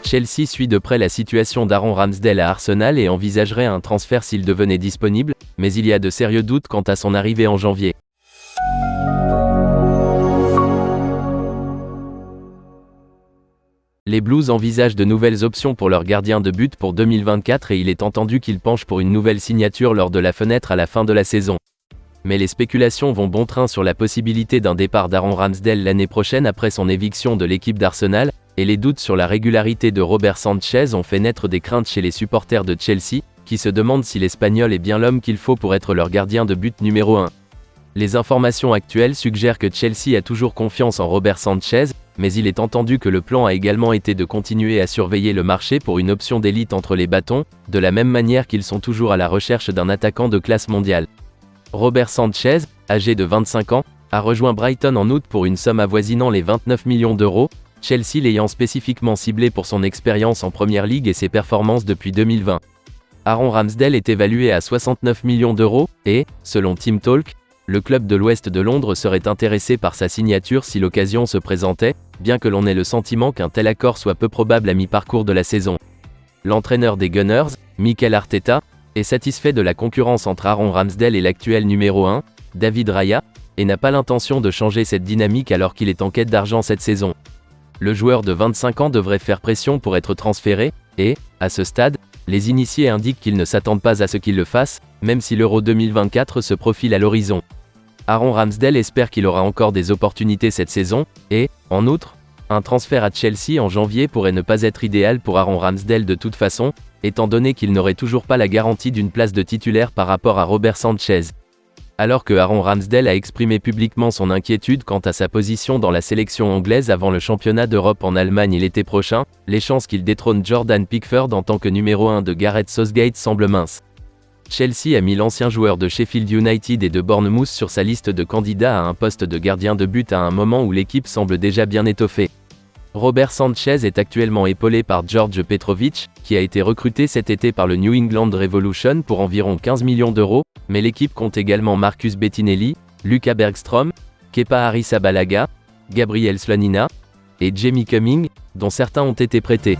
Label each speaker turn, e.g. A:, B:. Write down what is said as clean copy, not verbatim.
A: Chelsea suit de près la situation d'Aaron Ramsdale à Arsenal et envisagerait un transfert s'il devenait disponible, mais il y a de sérieux doutes quant à son arrivée en janvier. Les Blues envisagent de nouvelles options pour leur gardien de but pour 2024 et il est entendu qu'ils penchent pour une nouvelle signature lors de la fenêtre à la fin de la saison. Mais les spéculations vont bon train sur la possibilité d'un départ d'Aaron Ramsdale l'année prochaine après son éviction de l'équipe d'Arsenal, et les doutes sur la régularité de Robert Sanchez ont fait naître des craintes chez les supporters de Chelsea, qui se demandent si l'Espagnol est bien l'homme qu'il faut pour être leur gardien de but numéro 1. Les informations actuelles suggèrent que Chelsea a toujours confiance en Robert Sanchez, mais il est entendu que le plan a également été de continuer à surveiller le marché pour une option d'élite entre les bâtons, de la même manière qu'ils sont toujours à la recherche d'un attaquant de classe mondiale. Robert Sanchez, âgé de 25 ans, a rejoint Brighton en août pour une somme avoisinant les 29 millions d'euros, Chelsea l'ayant spécifiquement ciblé pour son expérience en Première Ligue et ses performances depuis 2020. Aaron Ramsdale est évalué à 69 millions d'euros, et, selon Team Talk, le club de l'Ouest de Londres serait intéressé par sa signature si l'occasion se présentait, bien que l'on ait le sentiment qu'un tel accord soit peu probable à mi-parcours de la saison. L'entraîneur des Gunners, Mikel Arteta, est satisfait de la concurrence entre Aaron Ramsdale et l'actuel numéro 1, David Raya, et n'a pas l'intention de changer cette dynamique alors qu'il est en quête d'argent cette saison. Le joueur de 25 ans devrait faire pression pour être transféré, et, à ce stade, les initiés indiquent qu'ils ne s'attendent pas à ce qu'il le fasse, même si l'Euro 2024 se profile à l'horizon. Aaron Ramsdale espère qu'il aura encore des opportunités cette saison, et, en outre, un transfert à Chelsea en janvier pourrait ne pas être idéal pour Aaron Ramsdale de toute façon, étant donné qu'il n'aurait toujours pas la garantie d'une place de titulaire par rapport à Robert Sanchez. Alors que Aaron Ramsdale a exprimé publiquement son inquiétude quant à sa position dans la sélection anglaise avant le championnat d'Europe en Allemagne l'été prochain, les chances qu'il détrône Jordan Pickford en tant que numéro 1 de Gareth Southgate semblent minces. Chelsea a mis l'ancien joueur de Sheffield United et de Bournemouth sur sa liste de candidats à un poste de gardien de but à un moment où l'équipe semble déjà bien étoffée. Robert Sanchez est actuellement épaulé par George Petrovic, qui a été recruté cet été par le New England Revolution pour environ 15 millions d'euros, mais l'équipe compte également Marcus Bettinelli, Luca Bergstrom, Kepa Arrizabalaga, Gabriel Slonina et Jamie Cumming, dont certains ont été prêtés.